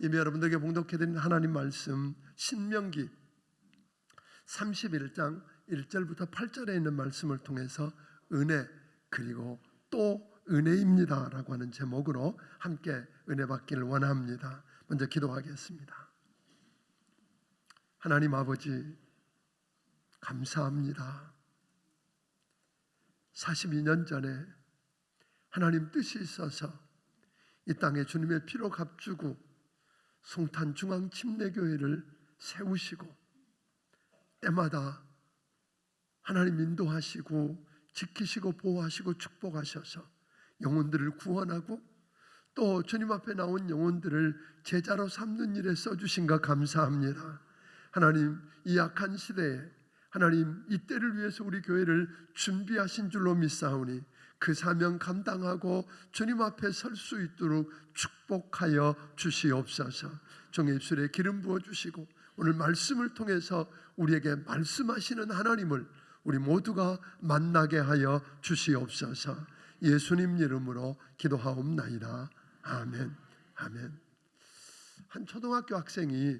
이미 여러분들에게 봉독해드린 하나님 말씀 신명기 31장 1절부터 8절에 있는 말씀을 통해서 은혜 그리고 또 은혜입니다 라고 하는 제목으로 함께 은혜 받기를 원합니다. 먼저 기도하겠습니다. 하나님 아버지 감사합니다. 42년 전에 하나님 뜻이 있어서 이 땅에 주님의 피로 값주고 송탄 중앙침례교회를 세우시고 때마다 하나님 인도하시고 지키시고 보호하시고 축복하셔서 영혼들을 구원하고 또 주님 앞에 나온 영혼들을 제자로 삼는 일에 써주신 것 감사합니다. 하나님 이 약한 시대에 하나님 이 때를 위해서 우리 교회를 준비하신 줄로 믿사오니 그 사명 감당하고 주님 앞에 설 수 있도록 축복하여 주시옵소서. 종의 입술에 기름 부어주시고 오늘 말씀을 통해서 우리에게 말씀하시는 하나님을 우리 모두가 만나게 하여 주시옵소서. 예수님 이름으로 기도하옵나이다. 아멘. 아멘. 한 초등학교 학생이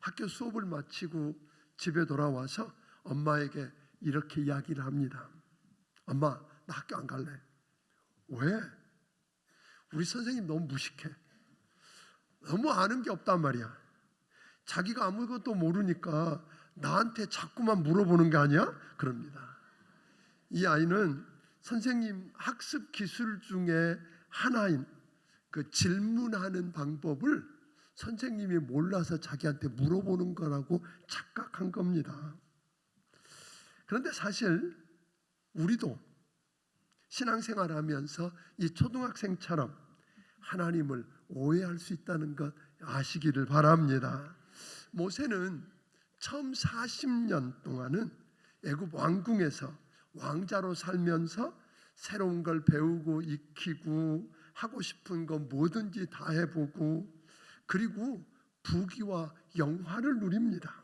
학교 수업을 마치고 집에 돌아와서 엄마에게 이렇게 이야기를 합니다. 엄마, 나 학교 안 갈래. 왜? 우리 선생님 너무 무식해. 너무 아는 게 없단 말이야. 자기가 아무것도 모르니까 나한테 자꾸만 물어보는 게 아니야? 그럽니다. 이 아이는 선생님 학습 기술 중에 하나인 그 질문하는 방법을 선생님이 몰라서 자기한테 물어보는 거라고 착각한 겁니다. 그런데 사실 우리도 신앙생활하면서 이 초등학생처럼 하나님을 오해할 수 있다는 것 아시기를 바랍니다. 모세는 처음 40년 동안은 애굽 왕궁에서 왕자로 살면서 새로운 걸 배우고 익히고 하고 싶은 거 뭐든지 다 해보고 그리고 부귀와 영화를 누립니다.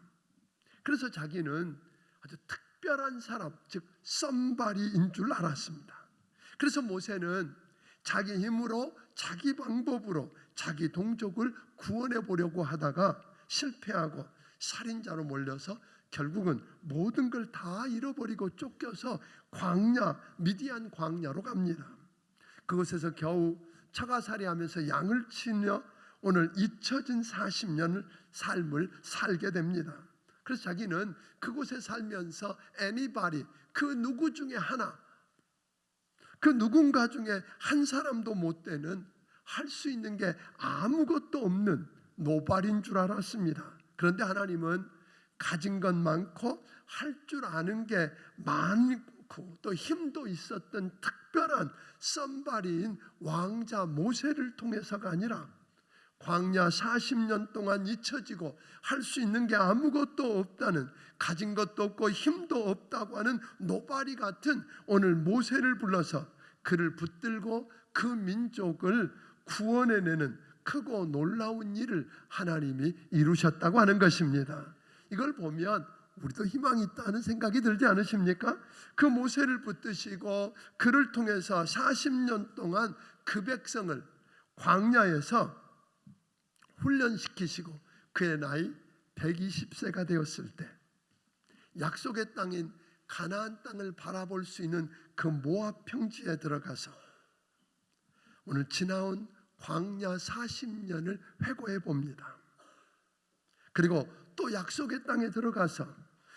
그래서 자기는 아주 특별한 사람, 즉 썸바리인 줄 알았습니다. 그래서 모세는 자기 힘으로 자기 방법으로 자기 동족을 구원해 보려고 하다가 실패하고 살인자로 몰려서 결국은 모든 걸 다 잃어버리고 쫓겨서 광야, 미디안 광야로 갑니다. 그곳에서 겨우 처가살이하면서 양을 치며 오늘 잊혀진 40년 삶을 살게 됩니다. 그래서 자기는 그곳에 살면서 anybody, 그 누구 중에 하나, 그 누군가 중에 한 사람도 못 되는 할 수 있는 게 아무것도 없는 노발인 줄 알았습니다. 그런데 하나님은 가진 것 많고 할 줄 아는 게 많고 또 힘도 있었던 특별한 썸바리인 왕자 모세를 통해서가 아니라 광야 40년 동안 잊혀지고 할 수 있는 게 아무것도 없다는, 가진 것도 없고 힘도 없다고 하는 노바리 같은 오늘 모세를 불러서 그를 붙들고 그 민족을 구원해내는 크고 놀라운 일을 하나님이 이루셨다고 하는 것입니다. 이걸 보면 우리도 희망이 있다는 생각이 들지 않으십니까? 그 모세를 붙드시고 그를 통해서 40년 동안 그 백성을 광야에서 훈련시키시고 그의 나이 120세가 되었을 때 약속의 땅인 가나안 땅을 바라볼 수 있는 그 모압 평지에 들어가서 오늘 지나온 광야 40년을 회고해 봅니다. 그리고 또 약속의 땅에 들어가서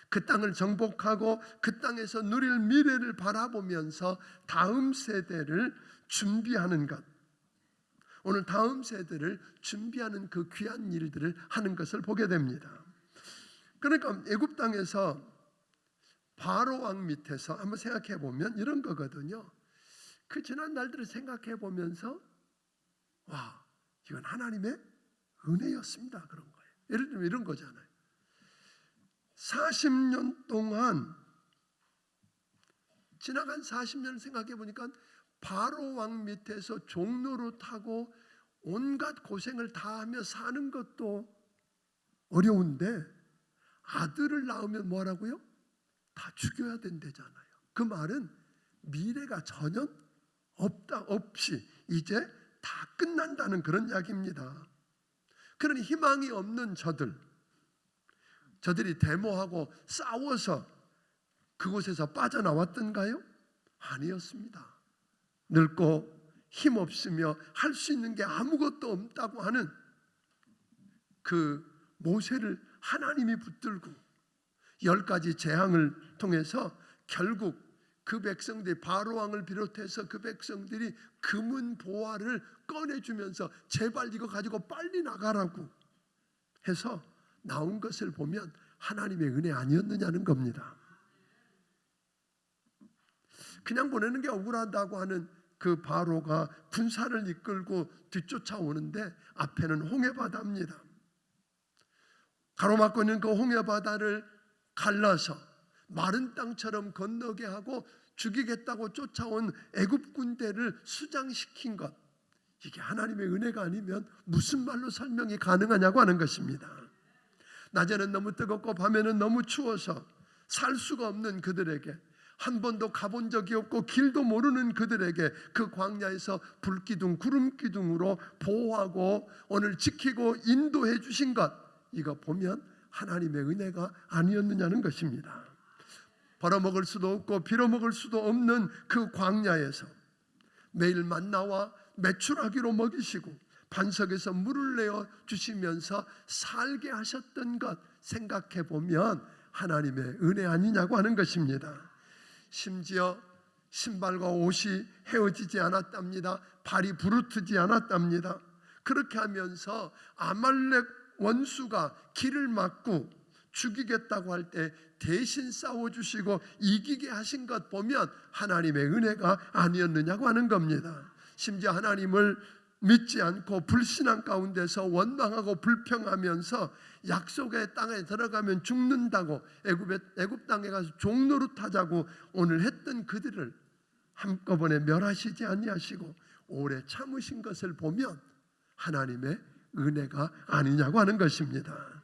그 땅을 정복하고 그 땅에서 누릴 미래를 바라보면서 다음 세대를 준비하는 것, 오늘 다음 세대를 준비하는 그 귀한 일들을 하는 것을 보게 됩니다. 그러니까 애굽 땅에서 바로 왕 밑에서 한번 생각해 보면 이런 거거든요. 그 지난 날들을 생각해 보면서 와, 이건 하나님의 은혜였습니다. 그런 거예요. 예를 들면 이런 거잖아요. 40년 동안 지나간 40년을 생각해 보니까 바로 왕 밑에서 종노릇하고 온갖 고생을 다 하며 사는 것도 어려운데 아들을 낳으면 뭐라고요? 다 죽여야 된다잖아요. 그 말은 미래가 전혀 없이 이제 다 끝난다는 그런 이야기입니다. 그러니 희망이 없는 저들이 데모하고 싸워서 그곳에서 빠져나왔던가요? 아니었습니다. 늙고 힘없으며 할 수 있는 게 아무것도 없다고 하는 그 모세를 하나님이 붙들고 10가지 재앙을 통해서 결국 그 백성들이, 바로왕을 비롯해서 그 백성들이 금은 보화를 꺼내주면서 제발 이거 가지고 빨리 나가라고 해서 나온 것을 보면 하나님의 은혜 아니었느냐는 겁니다. 그냥 보내는 게 억울하다고 하는 그 바로가 군사를 이끌고 뒤쫓아오는데 앞에는 홍해바다입니다. 가로막고 있는 그 홍해바다를 갈라서 마른 땅처럼 건너게 하고 죽이겠다고 쫓아온 애굽 군대를 수장시킨 것, 이게 하나님의 은혜가 아니면 무슨 말로 설명이 가능하냐고 하는 것입니다. 낮에는 너무 뜨겁고 밤에는 너무 추워서 살 수가 없는 그들에게, 한 번도 가본 적이 없고 길도 모르는 그들에게 그 광야에서 불기둥 구름기둥으로 보호하고 오늘 지키고 인도해 주신 것, 이거 보면 하나님의 은혜가 아니었느냐는 것입니다. 벌어먹을 수도 없고 빌어먹을 수도 없는 그 광야에서 매일 만나와 메추라기로 먹이시고 반석에서 물을 내어 주시면서 살게 하셨던 것 생각해 보면 하나님의 은혜 아니냐고 하는 것입니다. 심지어 신발과 옷이 헤어지지 않았답니다. 발이 부르트지 않았답니다. 그렇게 하면서 아말렉 원수가 길을 막고 죽이겠다고 할 때 대신 싸워주시고 이기게 하신 것 보면 하나님의 은혜가 아니었느냐고 하는 겁니다. 심지어 하나님을 믿지 않고 불신앙 가운데서 원망하고 불평하면서 약속의 땅에 들어가면 죽는다고 애굽 땅에 가서 종노릇하자고 오늘 했던 그들을 한꺼번에 멸하시지 아니하시고 오래 참으신 것을 보면 하나님의 은혜가 아니냐고 하는 것입니다.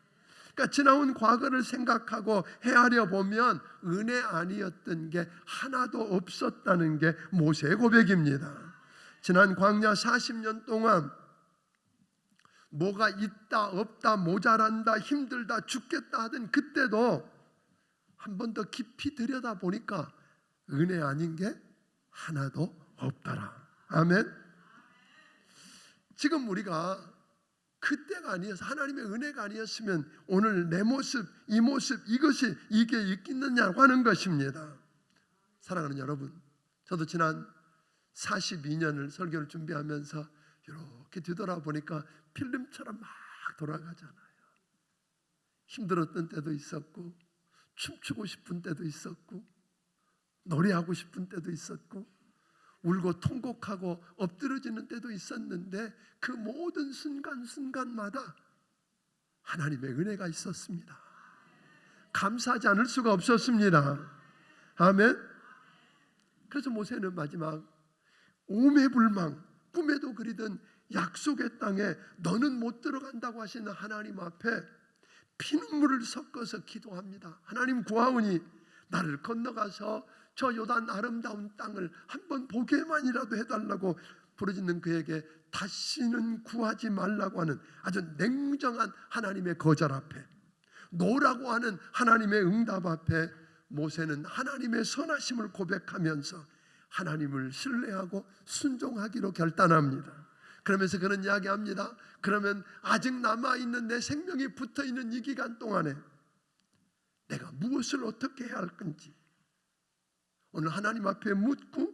그러니까 지나온 과거를 생각하고 헤아려 보면 은혜 아니었던 게 하나도 없었다는 게 모세의 고백입니다. 지난 광야 40년 동안 뭐가 있다 없다 모자란다 힘들다 죽겠다 하던 그때도 한 번 더 깊이 들여다 보니까 은혜 아닌 게 하나도 없더라. 아멘. 지금 우리가 그때가 아니어서 하나님의 은혜가 아니었으면 오늘 내 모습 이 모습 이게 있겠느냐고 하는 것입니다. 사랑하는 여러분, 저도 지난 42년을 설교를 준비하면서 이렇게 뒤돌아보니까 필름처럼 막 돌아가잖아요. 힘들었던 때도 있었고 춤추고 싶은 때도 있었고 노래하고 싶은 때도 있었고 울고 통곡하고 엎드러지는 때도 있었는데 그 모든 순간순간마다 하나님의 은혜가 있었습니다. 감사하지 않을 수가 없었습니다. 아멘. 그래서 모세는 마지막 오매불망 꿈에도 그리던 약속의 땅에 너는 못 들어간다고 하시는 하나님 앞에 피눈물을 섞어서 기도합니다. 하나님 구하오니 나를 건너가서 저 요단 아름다운 땅을 한번 보게만이라도 해달라고 부르짖는 그에게 다시는 구하지 말라고 하는 아주 냉정한 하나님의 거절 앞에, 노라고 하는 하나님의 응답 앞에 모세는 하나님의 선하심을 고백하면서 하나님을 신뢰하고 순종하기로 결단합니다. 그러면서 그는 이야기합니다. 그러면 아직 남아있는 내 생명이 붙어있는 이 기간 동안에 내가 무엇을 어떻게 해야 할 건지 오늘 하나님 앞에 묻고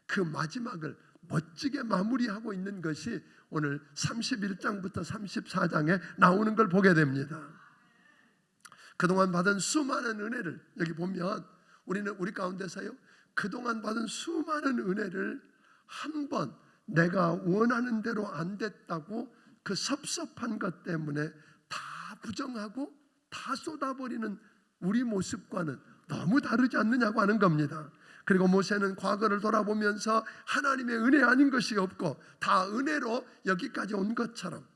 그 마지막을 멋지게 마무리하고 있는 것이 오늘 31장부터 34장에 나오는 걸 보게 됩니다. 그동안 받은 수많은 은혜를 여기 보면 우리 가운데서요, 그동안 받은 수많은 은혜를 한번 내가 원하는 대로 안 됐다고 그 섭섭한 것 때문에 다 부정하고 다 쏟아버리는 우리 모습과는 너무 다르지 않느냐고 하는 겁니다. 그리고 모세는 과거를 돌아보면서 하나님의 은혜 아닌 것이 없고 다 은혜로 여기까지 온 것처럼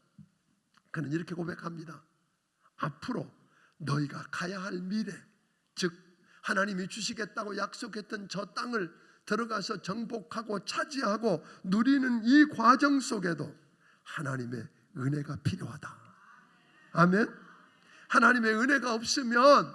그는 이렇게 고백합니다. 앞으로 너희가 가야 할 미래, 즉 하나님이 주시겠다고 약속했던 저 땅을 들어가서 정복하고 차지하고 누리는 이 과정 속에도 하나님의 은혜가 필요하다. 아멘. 하나님의 은혜가 없으면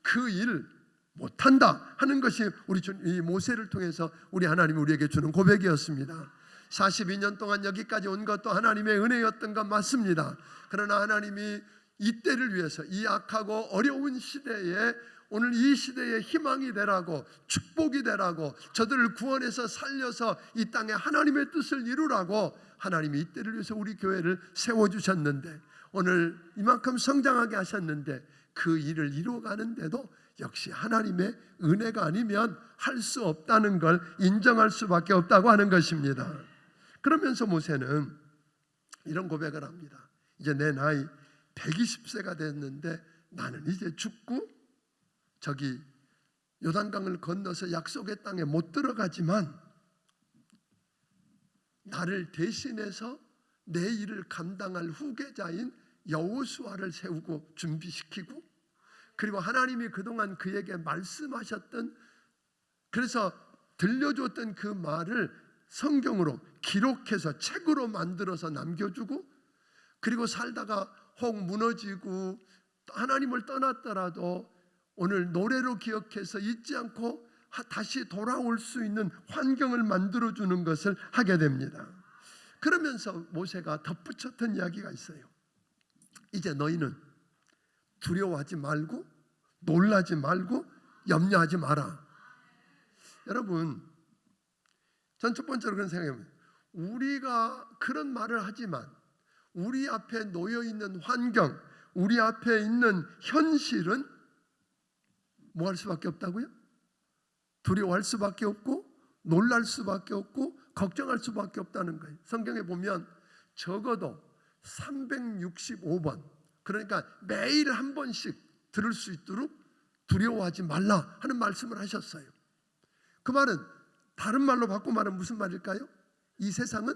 그 일 못한다 하는 것이 우리 이 모세를 통해서 우리 하나님이 우리에게 주는 고백이었습니다. 42년 동안 여기까지 온 것도 하나님의 은혜였던 건 맞습니다. 그러나 하나님이 이 때를 위해서, 이 악하고 어려운 시대에 오늘 이 시대에 희망이 되라고, 축복이 되라고, 저들을 구원해서 살려서 이 땅에 하나님의 뜻을 이루라고 하나님이 이 때를 위해서 우리 교회를 세워주셨는데, 오늘 이만큼 성장하게 하셨는데 그 일을 이루어가는데도 역시 하나님의 은혜가 아니면 할 수 없다는 걸 인정할 수밖에 없다고 하는 것입니다. 그러면서 모세는 이런 고백을 합니다. 이제 내 나이 120세가 됐는데 나는 이제 죽고 저기 요단강을 건너서 약속의 땅에 못 들어가지만 나를 대신해서 내 일을 감당할 후계자인 여호수아를 세우고 준비시키고, 그리고 하나님이 그동안 그에게 말씀하셨던, 그래서 들려줬던 그 말을 성경으로 기록해서 책으로 만들어서 남겨주고, 그리고 살다가 혹 무너지고 하나님을 떠났더라도 오늘 노래로 기억해서 잊지 않고 다시 돌아올 수 있는 환경을 만들어주는 것을 하게 됩니다. 그러면서 모세가 덧붙였던 이야기가 있어요. 이제 너희는 두려워하지 말고 놀라지 말고 염려하지 마라. 여러분, 전 첫 번째로 그런 생각입니다. 우리가 그런 말을 하지만 우리 앞에 놓여 있는 환경, 우리 앞에 있는 현실은 뭐 할 수밖에 없다고요? 두려워할 수밖에 없고 놀랄 수밖에 없고 걱정할 수밖에 없다는 거예요. 성경에 보면 적어도 365번, 그러니까 매일 한 번씩 들을 수 있도록 두려워하지 말라 하는 말씀을 하셨어요. 그 말은 다른 말로 바꿔 말하면 무슨 말일까요? 이 세상은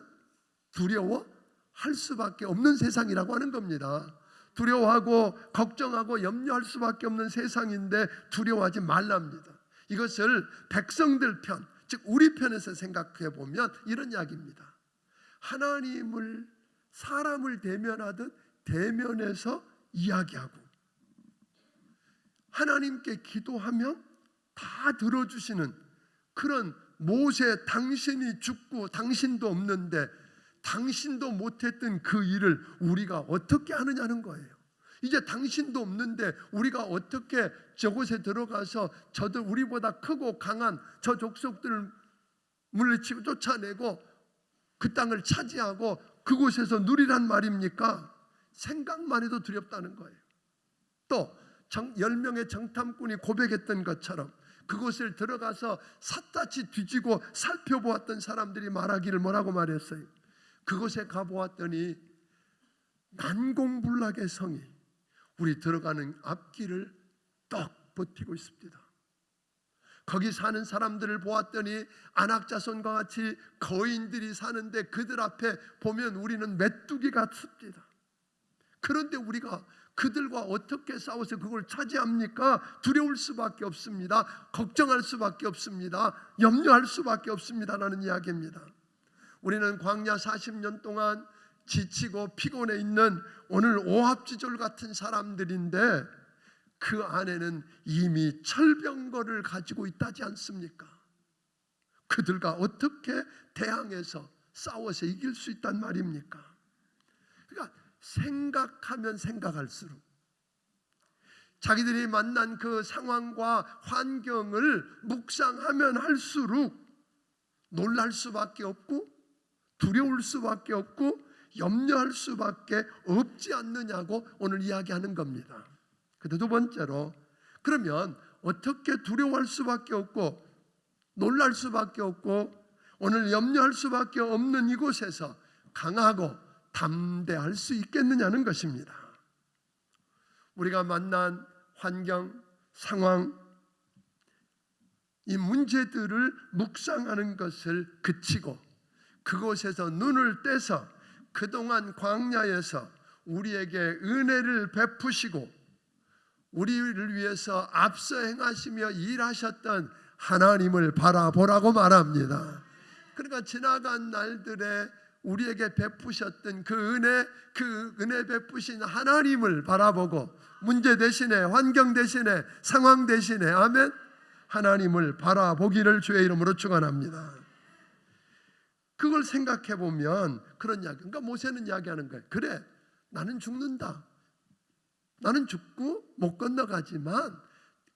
두려워할 수밖에 없는 세상이라고 하는 겁니다. 두려워하고 걱정하고 염려할 수밖에 없는 세상인데 두려워하지 말랍니다. 이것을 백성들 편, 즉 우리 편에서 생각해 보면 이런 이야기입니다. 하나님을 사람을 대면하듯 대면해서 이야기하고, 하나님께 기도하면 다 들어주시는 그런 모세, 당신이 죽고 당신도 없는데 당신도 못했던 그 일을 우리가 어떻게 하느냐는 거예요. 이제 당신도 없는데 우리가 어떻게 저곳에 들어가서 저들 우리보다 크고 강한 저 족속들을 물리치고 쫓아내고 그 땅을 차지하고 그곳에서 누리란 말입니까? 생각만 해도 두렵다는 거예요. 또 10명의 정탐꾼이 고백했던 것처럼 그곳을 들어가서 샅샅이 뒤지고 살펴보았던 사람들이 말하기를 뭐라고 말했어요? 그곳에 가보았더니 난공불락의 성이 우리 들어가는 앞길을 떡 버티고 있습니다. 거기 사는 사람들을 보았더니 안악자손과 같이 거인들이 사는데 그들 앞에 보면 우리는 메뚜기 같습니다. 그런데 우리가 그들과 어떻게 싸워서 그걸 차지합니까? 두려울 수밖에 없습니다. 걱정할 수밖에 없습니다. 염려할 수밖에 없습니다라는 이야기입니다. 우리는 광야 40년 동안 지치고 피곤해 있는 오늘 오합지졸 같은 사람들인데 그 안에는 이미 철병거를 가지고 있다지 않습니까? 그들과 어떻게 대항해서 싸워서 이길 수 있단 말입니까? 그러니까 생각하면 생각할수록 자기들이 만난 그 상황과 환경을 묵상하면 할수록 놀랄 수밖에 없고 두려울 수밖에 없고 염려할 수밖에 없지 않느냐고 오늘 이야기하는 겁니다. 근데 두 번째로, 그러면 어떻게 두려워할 수밖에 없고 놀랄 수밖에 없고 오늘 염려할 수밖에 없는 이곳에서 강하고 담대할 수 있겠느냐는 것입니다. 우리가 만난 환경, 상황, 이 문제들을 묵상하는 것을 그치고 그곳에서 눈을 떼서 그동안 광야에서 우리에게 은혜를 베푸시고 우리를 위해서 앞서 행하시며 일하셨던 하나님을 바라보라고 말합니다. 그러니까 지나간 날들의 우리에게 베푸셨던 그 은혜 베푸신 하나님을 바라보고 문제 대신에, 환경 대신에, 상황 대신에, 아멘, 하나님을 바라보기를 주의 이름으로 축원합니다. 그걸 생각해 보면 그런 이야기, 그러니까 모세는 이야기하는 거예요. 그래, 나는 죽는다. 나는 죽고 못 건너가지만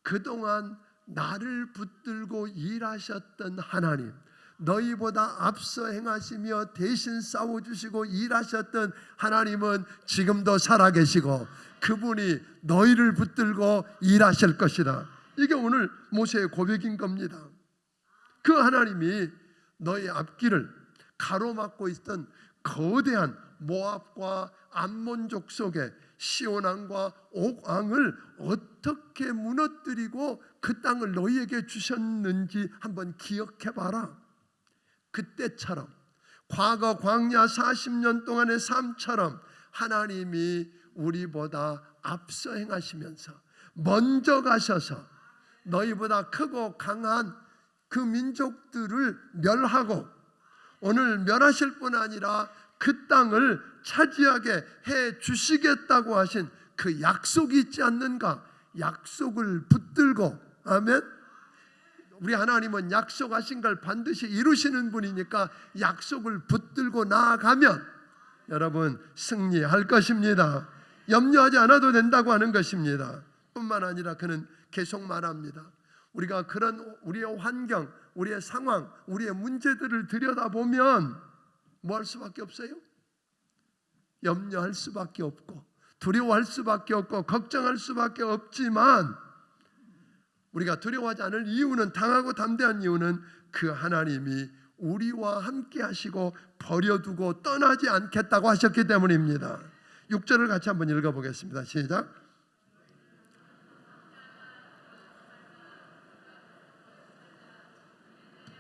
그동안 나를 붙들고 일하셨던 하나님, 너희보다 앞서 행하시며 대신 싸워주시고 일하셨던 하나님은 지금도 살아계시고 그분이 너희를 붙들고 일하실 것이다. 이게 오늘 모세의 고백인 겁니다. 그 하나님이 너희 앞길을 가로막고 있던 거대한 모압과 암몬족 속에 시온왕과 옥왕을 어떻게 무너뜨리고 그 땅을 너희에게 주셨는지 한번 기억해 봐라. 그때처럼 과거 광야 40년 동안의 삶처럼 하나님이 우리보다 앞서 행하시면서 먼저 가셔서 너희보다 크고 강한 그 민족들을 멸하고 오늘 멸하실 뿐 아니라 그 땅을 차지하게 해 주시겠다고 하신 그 약속이 있지 않는가? 약속을 붙들고, 아멘. 우리 하나님은 약속하신 걸 반드시 이루시는 분이니까 약속을 붙들고 나아가면 여러분 승리할 것입니다. 염려하지 않아도 된다고 하는 것입니다. 뿐만 아니라 그는 계속 말합니다. 우리가 그런 우리의 환경, 우리의 상황, 우리의 문제들을 들여다보면 뭐 할 수밖에 없어요? 염려할 수밖에 없고 두려워할 수밖에 없고 걱정할 수밖에 없지만 우리가 두려워하지 않을 이유는, 당하고 담대한 이유는 그 하나님이 우리와 함께 하시고 버려두고 떠나지 않겠다고 하셨기 때문입니다. 6절을 같이 한번 읽어보겠습니다. 시작.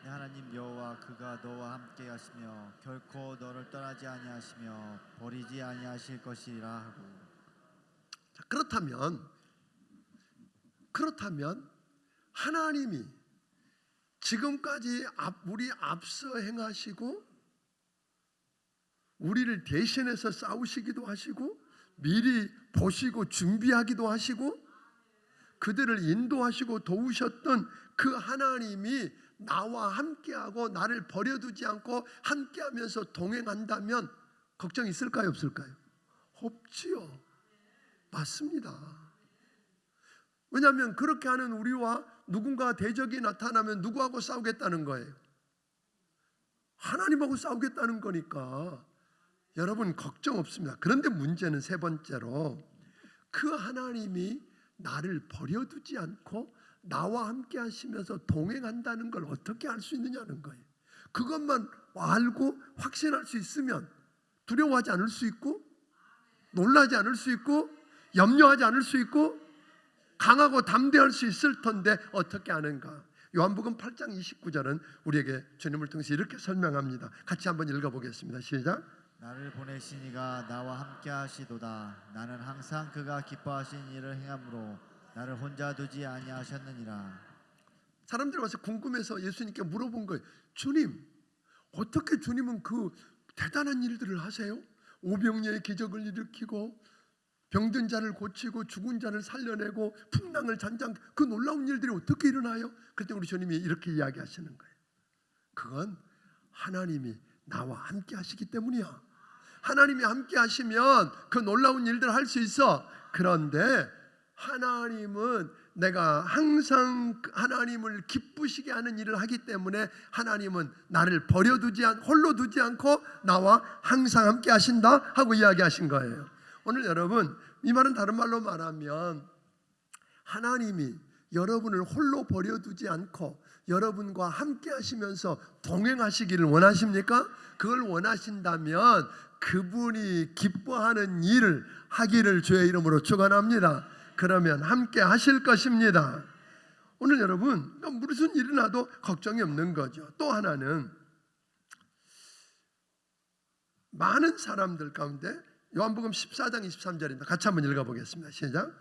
하나님 여호와 그가 너와 함께 하시며 결코 너를 떠나지 아니하시며 버리지 아니하실 것이라 하고. 자, 그렇다면 하나님이 지금까지 우리 앞서 행하시고 우리를 대신해서 싸우시기도 하시고 미리 보시고 준비하기도 하시고 그들을 인도하시고 도우셨던 그 하나님이 나와 함께하고 나를 버려두지 않고 함께하면서 동행한다면 걱정 있을까요, 없을까요? 없지요. 맞습니다. 왜냐하면 그렇게 하는 우리와 누군가 대적이 나타나면 누구하고 싸우겠다는 거예요? 하나님하고 싸우겠다는 거니까 여러분 걱정 없습니다. 그런데 문제는 세 번째로 그 하나님이 나를 버려두지 않고 나와 함께 하시면서 동행한다는 걸 어떻게 알 수 있느냐는 거예요. 그것만 알고 확신할 수 있으면 두려워하지 않을 수 있고 놀라지 않을 수 있고 염려하지 않을 수 있고 강하고 담대할 수 있을 텐데 어떻게 하는가? 요한복음 8장 29절은 우리에게 주님을 통해서 이렇게 설명합니다. 같이 한번 읽어보겠습니다. 시작. 나를 보내신 이가 나와 함께 하시도다. 나는 항상 그가 기뻐하신 일을 행함으로 나를 혼자 두지 아니하셨느니라. 사람들이 와서 궁금해서 예수님께 물어본 거예요. 주님, 어떻게 주님은 그 대단한 일들을 하세요? 오병이어의 기적을 일으키고 병든 자를 고치고 죽은 자를 살려내고 풍랑을 잔장, 그 놀라운 일들이 어떻게 일어나요? 그때 우리 주님이 이렇게 이야기하시는 거예요. 그건 하나님이 나와 함께 하시기 때문이야. 하나님이 함께 하시면 그 놀라운 일들을 할 수 있어. 그런데 하나님은 내가 항상 하나님을 기쁘시게 하는 일을 하기 때문에 하나님은 나를 홀로 두지 않고 나와 항상 함께 하신다 하고 이야기하신 거예요. 오늘 여러분, 이 말은 다른 말로 말하면 하나님이 여러분을 홀로 버려두지 않고 여러분과 함께 하시면서 동행하시기를 원하십니까? 그걸 원하신다면 그분이 기뻐하는 일을 하기를 주의 이름으로 축원합니다. 그러면 함께 하실 것입니다. 오늘 여러분, 무슨 일이 나도 걱정이 없는 거죠. 또 하나는 많은 사람들 가운데 요한복음 14장 23절입니다. 같이 한번 읽어보겠습니다. 시작.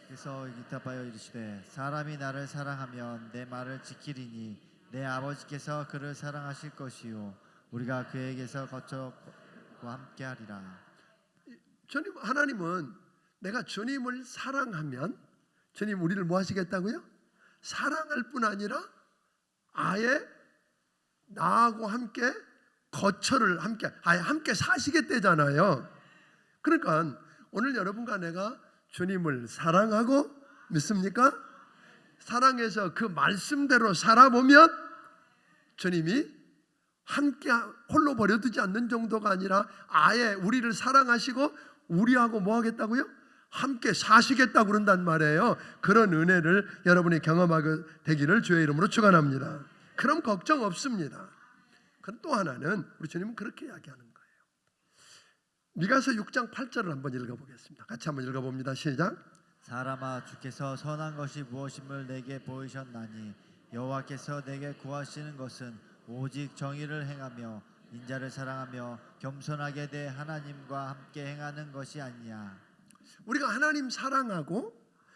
그래서 대답하여 이르시되 사람이 나를 사랑하면 내 말을 지키리니 내 아버지께서 그를 사랑하실 것이요 우리가 그에게서 거쳤고 함께하리라. 주님 하나님은 내가 주님을 사랑하면 주님 우리를 뭐 하시겠다고요? 사랑할 뿐 아니라 아예 나하고 함께 거처를 함께 아예 함께 사시겠대잖아요. 그러니까 오늘 여러분과 내가 주님을 사랑하고 믿습니까? 사랑해서 그 말씀대로 살아보면 주님이 함께 홀로 버려두지 않는 정도가 아니라 아예 우리를 사랑하시고 우리하고 뭐 하겠다고요? 함께 사시겠다고 그런단 말이에요. 그런 은혜를 여러분이 경험하게 되기를 주의 이름으로 축원합니다. 그럼 걱정 없습니다. 그럼 또 하나는 우리 주님은 그렇게 이야기하는 거예요. 미가서 6장 8절을 한번 읽어보겠습니다. 같이 한번 읽어봅니다. 시작. 사람아, 주께서 선한 것이 무엇임을 내게 보이셨나니 여호와께서 내게 구하시는 것은 오직 정의를 행하며 인자를 사랑하며 겸손하게 대 하나님과 함께 행하는 것이 아니냐. 우리가 하나님 사랑하고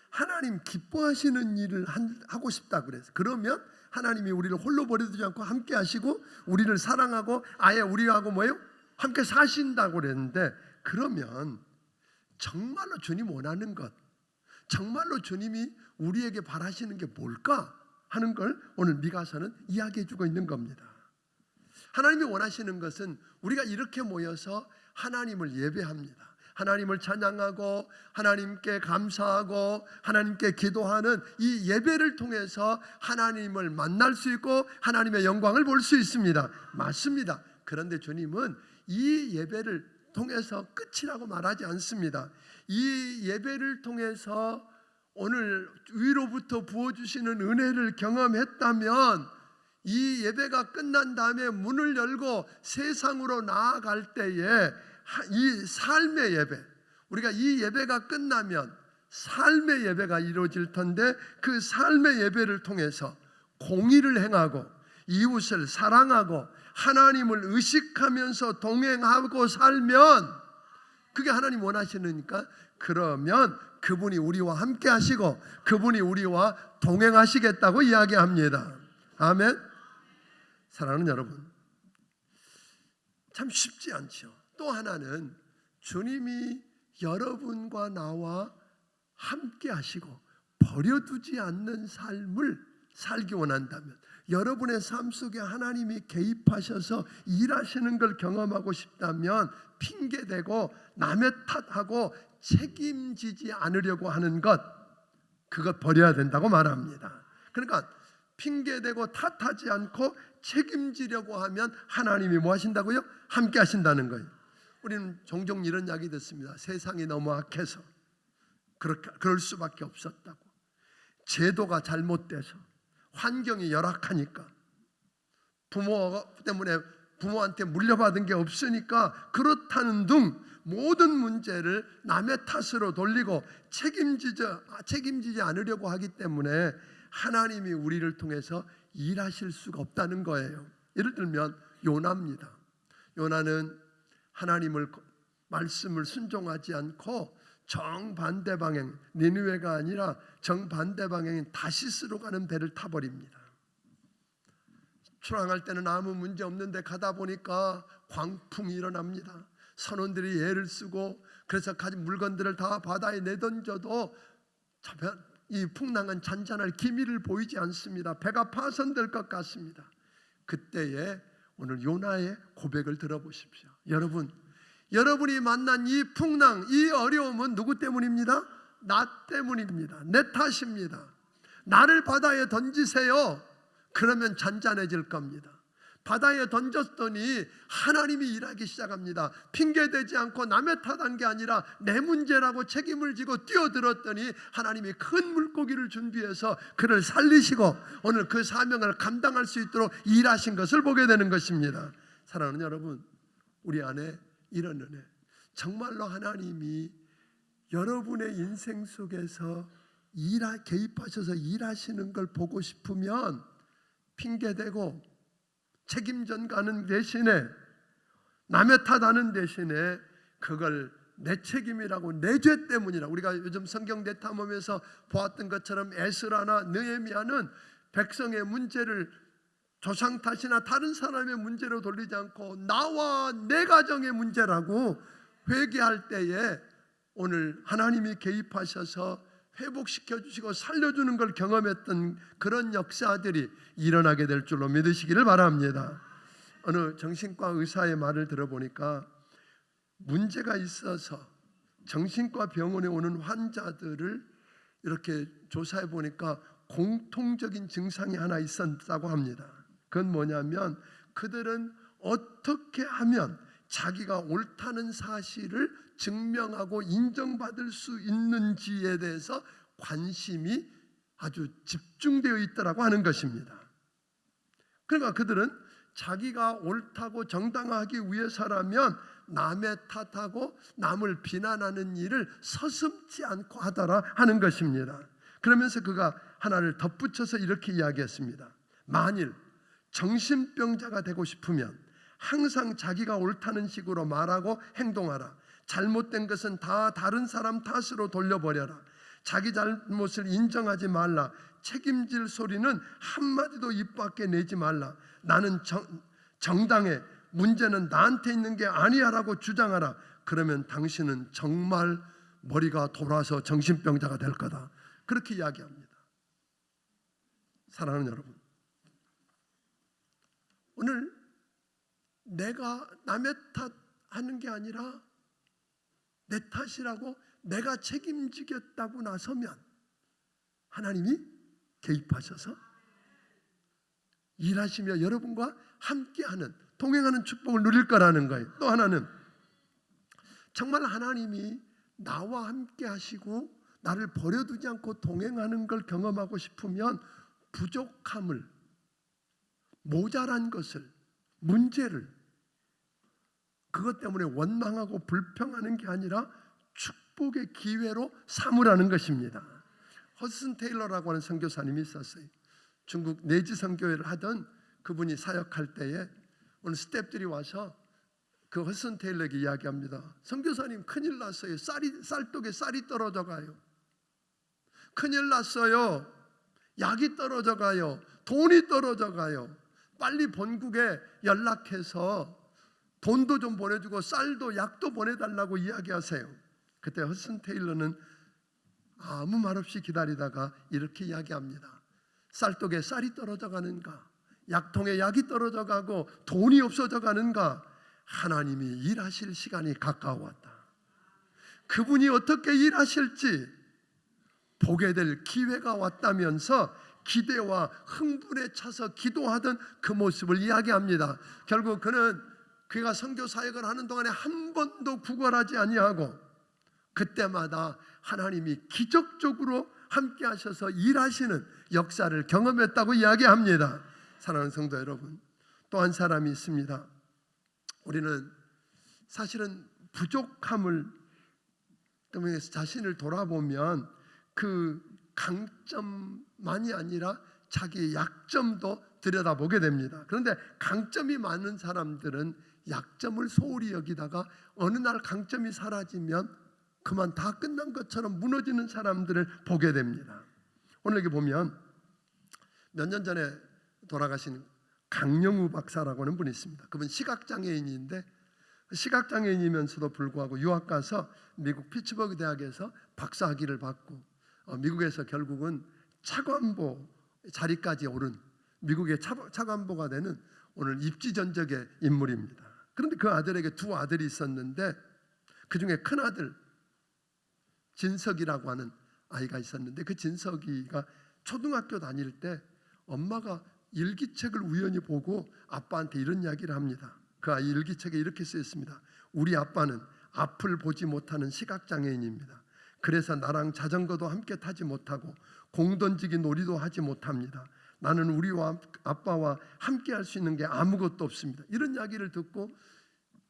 하나님 기뻐하시는 일을 하고 싶다 그래서 그러면 하나님이 우리를 홀로 버려두지 않고 함께 하시고 우리를 사랑하고 아예 우리하고 뭐예요? 함께 사신다고 그랬는데 그러면 정말로 주님 원하는 것 정말로 주님이 우리에게 바라시는 게 뭘까 하는 걸 오늘 미가서는 이야기해 주고 있는 겁니다. 하나님이 원하시는 것은 우리가 이렇게 모여서 하나님을 예배합니다. 하나님을 찬양하고 하나님께 감사하고 하나님께 기도하는 이 예배를 통해서 하나님을 만날 수 있고 하나님의 영광을 볼 수 있습니다. 맞습니다. 그런데 주님은 이 예배를 통해서 끝이라고 말하지 않습니다. 이 예배를 통해서 오늘 위로부터 부어주시는 은혜를 경험했다면 이 예배가 끝난 다음에 문을 열고 세상으로 나아갈 때에 이 삶의 예배, 우리가 이 예배가 끝나면 삶의 예배가 이루어질 텐데 그 삶의 예배를 통해서 공의를 행하고 이웃을 사랑하고 하나님을 의식하면서 동행하고 살면 그게 하나님 원하시니까 그러면 그분이 우리와 함께 하시고 그분이 우리와 동행하시겠다고 이야기합니다. 아멘. 사랑하는 여러분, 참 쉽지 않죠. 또 하나는 주님이 여러분과 나와 함께 하시고 버려두지 않는 삶을 살기 원한다면 여러분의 삶 속에 하나님이 개입하셔서 일하시는 걸 경험하고 싶다면 핑계대고 남의 탓하고 책임지지 않으려고 하는 것 그것 버려야 된다고 말합니다. 그러니까 핑계대고 탓하지 않고 책임지려고 하면 하나님이 뭐 하신다고요? 함께 하신다는 거예요. 우리는 종종 이런 이야기 듣습니다. 세상이 너무 악해서 그럴 수밖에 없었다고. 제도가 잘못돼서 환경이 열악하니까 부모 때문에 부모한테 물려받은 게 없으니까 그렇다는 등 모든 문제를 남의 탓으로 돌리고 책임지지 않으려고 하기 때문에 하나님이 우리를 통해서 일하실 수가 없다는 거예요. 예를 들면 요나입니다. 요나는 하나님을 말씀을 순종하지 않고 정반대 방향 니느웨가 아니라 정반대 방향인 다시스로 가는 배를 타버립니다. 출항할 때는 아무 문제 없는데 가다 보니까 광풍이 일어납니다. 선원들이 애를 쓰고 그래서 가진 물건들을 다 바다에 내던져도 이 풍랑은 잔잔할 기미를 보이지 않습니다. 배가 파손될 것 같습니다. 그때에 오늘 요나의 고백을 들어보십시오. 여러분이 만난 이 풍랑, 이 어려움은 누구 때문입니다? 나 때문입니다. 내 탓입니다. 나를 바다에 던지세요. 그러면 잔잔해질 겁니다. 바다에 던졌더니 하나님이 일하기 시작합니다. 핑계대지 않고 남의 탓한 게 아니라 내 문제라고 책임을 지고 뛰어들었더니 하나님이 큰 물고기를 준비해서 그를 살리시고 오늘 그 사명을 감당할 수 있도록 일하신 것을 보게 되는 것입니다. 사랑하는 여러분, 우리 안에 이런 은혜, 정말로 하나님이 여러분의 인생 속에서 개입하셔서 일하시는 걸 보고 싶으면 핑계대고 책임전가하는 대신에 남의 탓하는 대신에 그걸 내 책임이라고 내 죄 때문이라 우리가 요즘 성경 대탐험에서 보았던 것처럼 에스라나 느헤미야는 백성의 문제를 조상 탓이나 다른 사람의 문제로 돌리지 않고 나와 내 가정의 문제라고 회개할 때에 오늘 하나님이 개입하셔서 회복시켜 주시고 살려주는 걸 경험했던 그런 역사들이 일어나게 될 줄로 믿으시기를 바랍니다. 어느 정신과 의사의 말을 들어보니까 문제가 있어서 정신과 병원에 오는 환자들을 이렇게 조사해 보니까 공통적인 증상이 하나 있었다고 합니다. 그건 뭐냐면 그들은 어떻게 하면 자기가 옳다는 사실을 증명하고 인정받을 수 있는지에 대해서 관심이 아주 집중되어 있더라고 하는 것입니다. 그러니까 그들은 자기가 옳다고 정당하기 위해서라면 남의 탓하고 남을 비난하는 일을 서슴지 않고 하더라 하는 것입니다. 그러면서 그가 하나를 덧붙여서 이렇게 이야기했습니다. 만일 정신병자가 되고 싶으면 항상 자기가 옳다는 식으로 말하고 행동하라. 잘못된 것은 다 다른 사람 탓으로 돌려버려라. 자기 잘못을 인정하지 말라. 책임질 소리는 한마디도 입 밖에 내지 말라. 나는 정당해. 문제는 나한테 있는 게 아니야라고 주장하라. 그러면 당신은 정말 머리가 돌아서 정신병자가 될 거다. 그렇게 이야기합니다. 사랑하는 여러분, 오늘 내가 남의 탓하는 게 아니라 내 탓이라고 내가 책임지겠다고 나서면 하나님이 개입하셔서 일하시며 여러분과 함께하는 동행하는 축복을 누릴 거라는 거예요. 또 하나는 정말 하나님이 나와 함께 하시고 나를 버려두지 않고 동행하는 걸 경험하고 싶으면 부족함을, 모자란 것을, 문제를 그것 때문에 원망하고 불평하는 게 아니라 축복의 기회로 삼으라는 것입니다. 허슨 테일러라고 하는 선교사님이 있었어요. 중국 내지 선교회를 하던 그분이 사역할 때에 오늘 스태프들이 와서 그 허슨 테일러에게 이야기합니다. 선교사님 큰일 났어요. 쌀독에 쌀이 떨어져 가요. 큰일 났어요. 약이 떨어져 가요. 돈이 떨어져 가요. 빨리 본국에 연락해서 돈도 좀 보내주고 쌀도 약도 보내달라고 이야기하세요. 그때 허슨 테일러는 아무 말 없이 기다리다가 이렇게 이야기합니다. 쌀독에 쌀이 떨어져 가는가? 약통에 약이 떨어져 가고 돈이 없어져 가는가? 하나님이 일하실 시간이 가까워왔다. 그분이 어떻게 일하실지 보게 될 기회가 왔다면서 기대와 흥분에 차서 기도하던 그 모습을 이야기합니다. 결국 그가 선교 사역을 하는 동안에 한 번도 구걸하지 아니하고 그때마다 하나님이 기적적으로 함께 하셔서 일하시는 역사를 경험했다고 이야기합니다. 사랑하는 성도 여러분, 또 한 사람이 있습니다. 우리는 사실은 부족함을 때문에 자신을 돌아보면 그 강점만이 아니라 자기의 약점도 들여다보게 됩니다. 그런데 강점이 많은 사람들은 약점을 소홀히 여기다가 어느 날 강점이 사라지면 그만 다 끝난 것처럼 무너지는 사람들을 보게 됩니다. 오늘 여기 보면 몇 년 전에 돌아가신 강영우 박사라고 하는 분이 있습니다. 그분 시각장애인인데 시각장애인이면서도 불구하고 유학 가서 미국 피츠버그 대학에서 박사학위를 받고 미국에서 결국은 차관보 자리까지 오른 미국의 차관보가 되는 오늘 입지전적의 인물입니다. 그런데 그 아들에게 두 아들이 있었는데 그 중에 큰 아들 진석이라고 하는 아이가 있었는데 그 진석이가 초등학교 다닐 때 엄마가 일기책을 우연히 보고 아빠한테 이런 이야기를 합니다. 그 아이 일기책에 이렇게 쓰여 있습니다. 우리 아빠는 앞을 보지 못하는 시각장애인입니다. 그래서 나랑 자전거도 함께 타지 못하고 공 던지기 놀이도 하지 못합니다. 나는 우리 아빠와 함께 할 수 있는 게 아무것도 없습니다. 이런 이야기를 듣고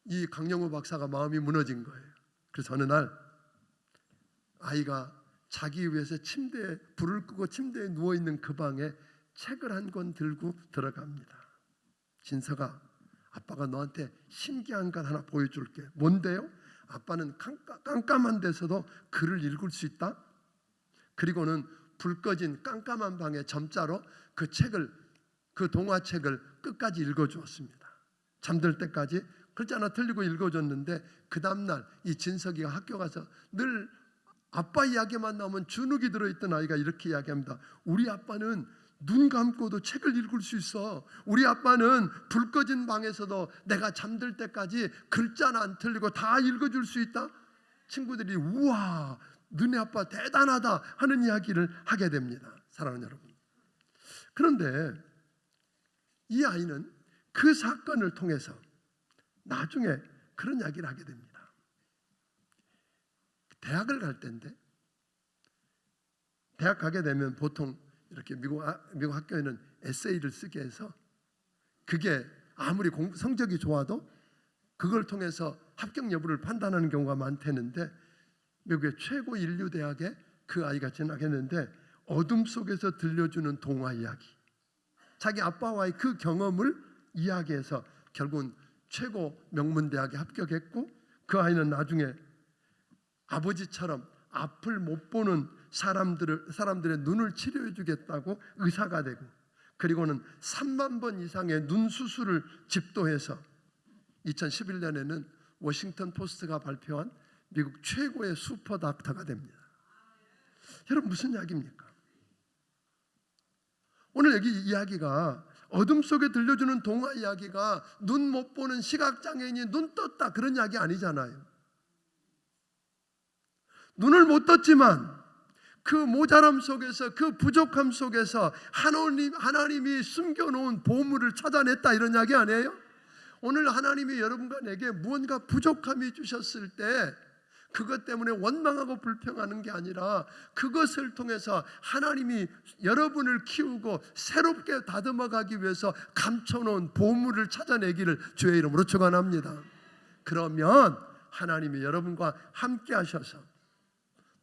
이 강영우 박사가 마음이 무너진 거예요. 그래서 어느 날 아이가 자기 위해서 침대에 불을 끄고 침대에 누워있는 그 방에 책을 한 권 들고 들어갑니다. 진서가, 아빠가 너한테 신기한 것 하나 보여줄게. 뭔데요? 아빠는 깜깜한 데서도 글을 읽을 수 있다. 그리고는 불 꺼진 깜깜한 방에 점자로 그 책을 그 동화책을 끝까지 읽어주었습니다. 잠들 때까지 글자 하나 틀리고 읽어줬는데 그 다음날 이 진석이가 학교 가서 늘 아빠 이야기만 나오면 주눅이 들어있던 아이가 이렇게 이야기합니다. 우리 아빠는 눈 감고도 책을 읽을 수 있어. 우리 아빠는 불 꺼진 방에서도 내가 잠들 때까지 글자 하나 안 틀리고 다 읽어줄 수 있다. 친구들이 우와 너네 아빠 대단하다 하는 이야기를 하게 됩니다. 사랑하는 여러분, 그런데 이 아이는 그 사건을 통해서 나중에 그런 이야기를 하게 됩니다. 대학을 갈 때인데, 대학 가게 되면 보통 이렇게 미국 학교에는 에세이를 쓰게 해서 그게 아무리 성적이 좋아도 그걸 통해서 합격 여부를 판단하는 경우가 많다는데, 미국의 최고 인류 대학에 그 아이가 진학했는데 어둠 속에서 들려주는 동화 이야기, 자기 아빠와의 그 경험을 이야기해서 결국은 최고 명문 대학에 합격했고, 그 아이는 나중에 아버지처럼 앞을 못 보는 사람들의 눈을 치료해 주겠다고 의사가 되고, 그리고는 3만 번 이상의 눈 수술을 집도해서 2011년에는 워싱턴 포스트가 발표한 미국 최고의 슈퍼 닥터가 됩니다. 여러분, 무슨 이야기입니까? 오늘 여기 이야기가 어둠 속에 들려주는 동화 이야기가 눈 못 보는 시각장애인이 눈 떴다 그런 이야기 아니잖아요. 눈을 못 떴지만 그 모자람 속에서, 그 부족함 속에서 하나님이 숨겨놓은 보물을 찾아냈다 이런 이야기 아니에요? 오늘 하나님이 여러분과 내게 무언가 부족함이 주셨을 때 그것 때문에 원망하고 불평하는 게 아니라 그것을 통해서 하나님이 여러분을 키우고 새롭게 다듬어가기 위해서 감춰놓은 보물을 찾아내기를 주의 이름으로 축원합니다. 그러면 하나님이 여러분과 함께 하셔서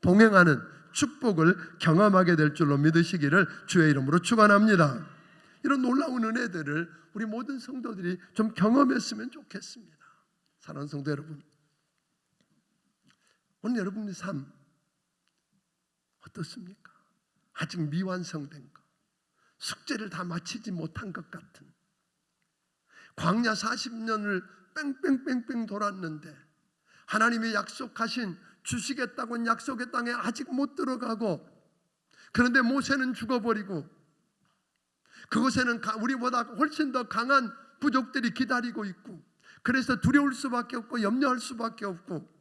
동행하는 축복을 경험하게 될 줄로 믿으시기를 주의 이름으로 축원합니다. 이런 놀라운 은혜들을 우리 모든 성도들이 좀 경험했으면 좋겠습니다. 사랑하는 성도 여러분, 오늘 여러분의 삶 어떻습니까? 아직 미완성된 것, 숙제를 다 마치지 못한 것 같은, 광야 40년을 뺑뺑뺑뺑 돌았는데 하나님이 약속하신 주시겠다고 약속의 땅에 아직 못 들어가고, 그런데 모세는 죽어버리고 그곳에는 우리보다 훨씬 더 강한 부족들이 기다리고 있고, 그래서 두려울 수밖에 없고 염려할 수밖에 없고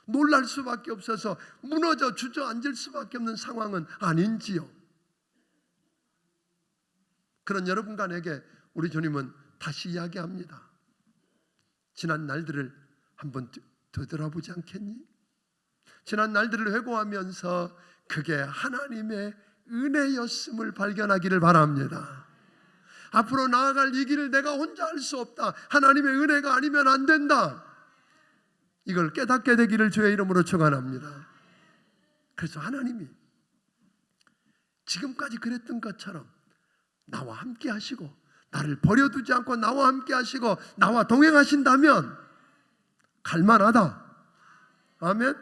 놀랄 수밖에 없어서 무너져 주저앉을 수밖에 없는 상황은 아닌지요? 그런 여러분과 내게 우리 주님은 다시 이야기합니다. 지난 날들을 한번 되돌아보지 않겠니? 지난 날들을 회고하면서 그게 하나님의 은혜였음을 발견하기를 바랍니다. 앞으로 나아갈 이 길을 내가 혼자 할 수 없다, 하나님의 은혜가 아니면 안 된다, 이걸 깨닫게 되기를 주의 이름으로 축원합니다. 그래서 하나님이 지금까지 그랬던 것처럼 나와 함께 하시고 나를 버려두지 않고 나와 함께 하시고 나와 동행하신다면 갈만하다. 아멘.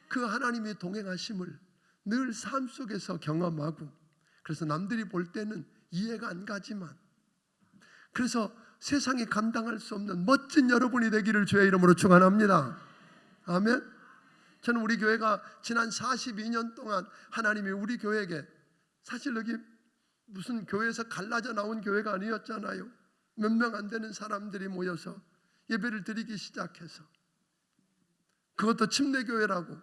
그 하나님의 동행하심을 늘 삶 속에서 경험하고, 그래서 남들이 볼 때는 이해가 안 가지만, 그래서 세상이 감당할 수 없는 멋진 여러분이 되기를 주의 이름으로 축원합니다. 아멘. 저는 우리 교회가 지난 42년 동안 하나님이 우리 교회에게, 사실 여기 무슨 교회에서 갈라져 나온 교회가 아니었잖아요. 몇 명 안 되는 사람들이 모여서 예배를 드리기 시작해서, 그것도 침례교회라고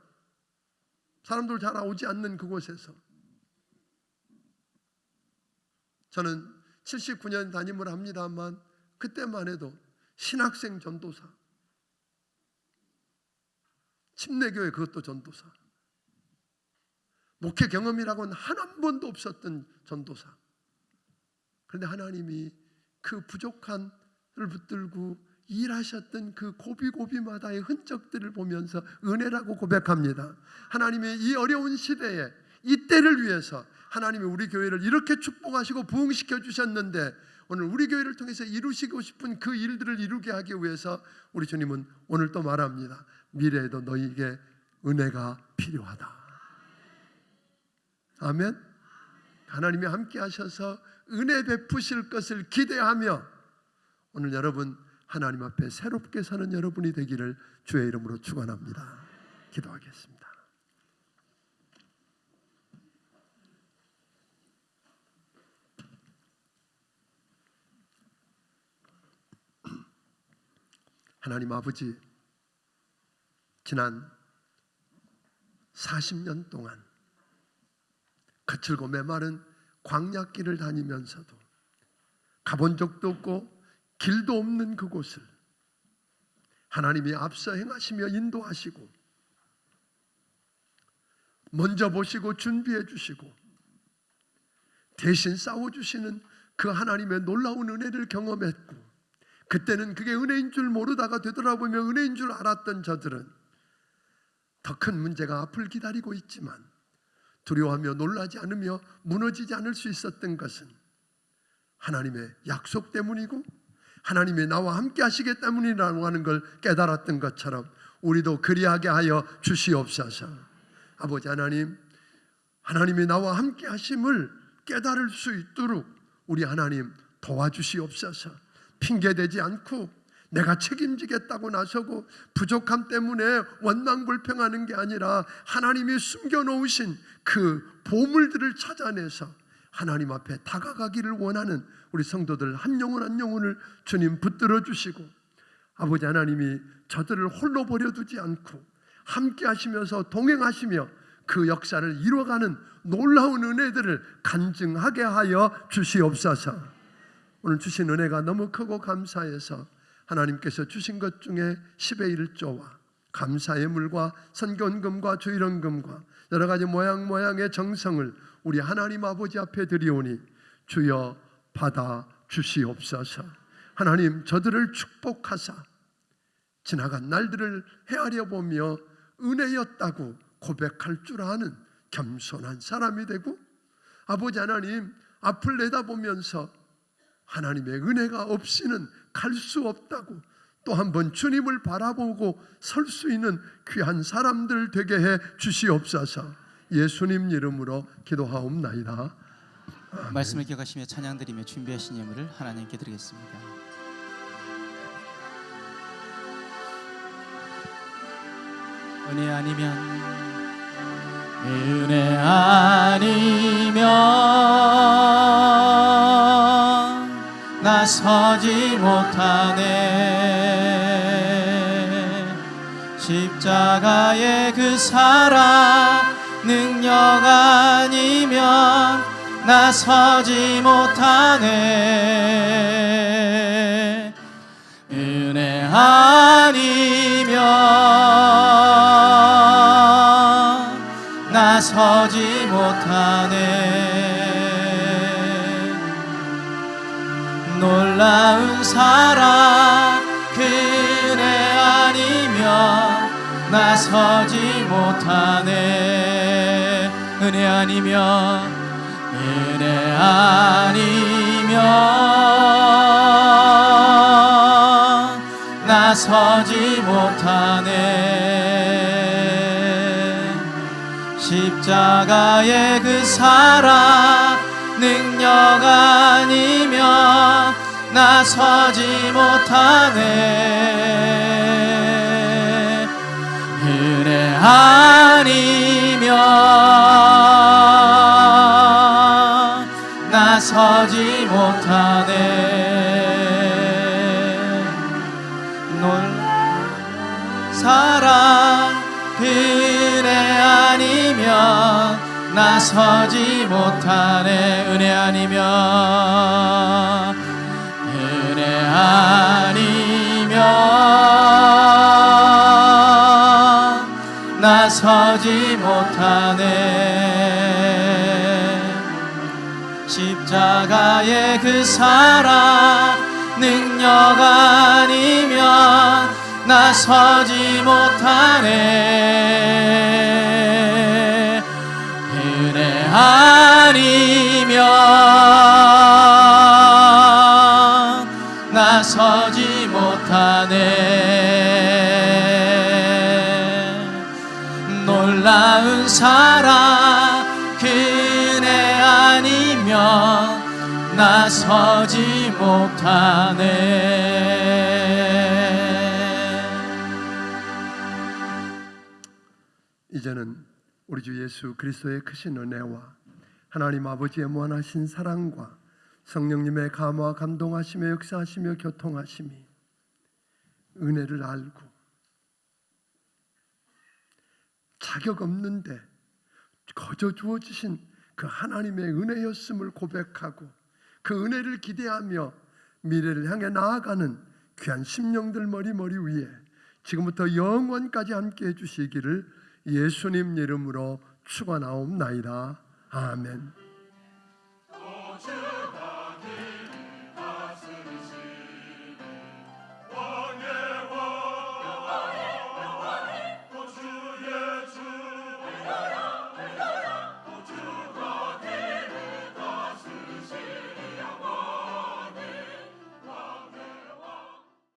사람들 잘 오지 않는 그곳에서 저는 79년 담임을 합니다만 그때만 해도 신학생 전도사, 침례교회 그것도 전도사, 목회 경험이라고는 한 번도 없었던 전도사. 그런데 하나님이 그 부족한을 붙들고 일하셨던 그 고비고비마다의 흔적들을 보면서 은혜라고 고백합니다. 하나님이 이 어려운 시대에 이 때를 위해서 하나님이 우리 교회를 이렇게 축복하시고 부흥시켜 주셨는데, 오늘 우리 교회를 통해서 이루시고 싶은 그 일들을 이루게 하기 위해서 우리 주님은 오늘 또 말합니다. 미래에도 너희에게 은혜가 필요하다. 아멘. 하나님이 함께 하셔서 은혜 베푸실 것을 기대하며 오늘 여러분 하나님 앞에 새롭게 사는 여러분이 되기를 주의 이름으로 축원합니다. 기도하겠습니다. 하나님 아버지, 지난 40년 동안 거칠고 메마른 광야길을 다니면서도 가본 적도 없고 길도 없는 그곳을 하나님이 앞서 행하시며 인도하시고 먼저 보시고 준비해 주시고 대신 싸워주시는 그 하나님의 놀라운 은혜를 경험했고, 그때는 그게 은혜인 줄 모르다가 되돌아보면 은혜인 줄 알았던 저들은 더 큰 문제가 앞을 기다리고 있지만 두려워하며 놀라지 않으며 무너지지 않을 수 있었던 것은 하나님의 약속 때문이고 하나님이 나와 함께 하시기 때문이라고 하는 걸 깨달았던 것처럼 우리도 그리하게 하여 주시옵소서. 아버지 하나님, 하나님이 나와 함께 하심을 깨달을 수 있도록 우리 하나님 도와주시옵소서. 핑계대지 않고 내가 책임지겠다고 나서고 부족함 때문에 원망불평하는 게 아니라 하나님이 숨겨놓으신 그 보물들을 찾아내서 하나님 앞에 다가가기를 원하는 우리 성도들 한 영혼 한 영혼을 주님 붙들어 주시고, 아버지 하나님이 저들을 홀로 버려두지 않고 함께 하시면서 동행하시며 그 역사를 이루어가는 놀라운 은혜들을 간증하게 하여 주시옵소서. 오늘 주신 은혜가 너무 크고 감사해서 하나님께서 주신 것 중에 10의 1조와 감사의 물과 선견금과 주일원금과 여러 가지 모양의 정성을 우리 하나님 아버지 앞에 드리오니 주여 받아 주시옵소서. 하나님, 저들을 축복하사 지나간 날들을 헤아려 보며 은혜였다고 고백할 줄 아는 겸손한 사람이 되고, 아버지 하나님 앞을 내다보면서 하나님의 은혜가 없이는 갈 수 없다고 또 한 번 주님을 바라보고 설 수 있는 귀한 사람들 되게 해 주시옵소서. 예수님 이름으로 기도하옵나이다. 말씀을 기억하시며 찬양드리며 준비하신 예물을 하나님께 드리겠습니다. 은혜 아니면 나서지 못하네. 십자가의 그 사랑 능력 아니면 나서지 못하네. 은혜 아니면 나서지 못하네. 놀라운 사랑 그 은혜 아니면 나서지 못하네. 은혜 아니면 나서지 못하네. 십자가의 그 사랑 능력 아니면 나서지 못하네. 은혜 아니면 나서지 못하네. 놀라운 사랑 은혜 아니면 나서지 못하네. 은혜 아니면 나서지 못하네. 십자가의 그 사랑 능력 아니면 나서지 못하네. 은혜 아니면 나서지 못하네. 놀라운 사랑 그 은혜 아니면 나서지 못하네. 이제는 우리 주 예수 그리스도의 크신 은혜와 하나님 아버지의 무한하신 사랑과 성령님의 감화 감동하시며 역사하시며 교통하심이 은혜를 알고 자격 없는데 거저 주어지신 그 하나님의 은혜였음을 고백하고 그 은혜를 기대하며 미래를 향해 나아가는 귀한 심령들 머리 위에 지금부터 영원까지 함께 해주시기를 예수님 이름으로 축원하옵나이다. 아멘.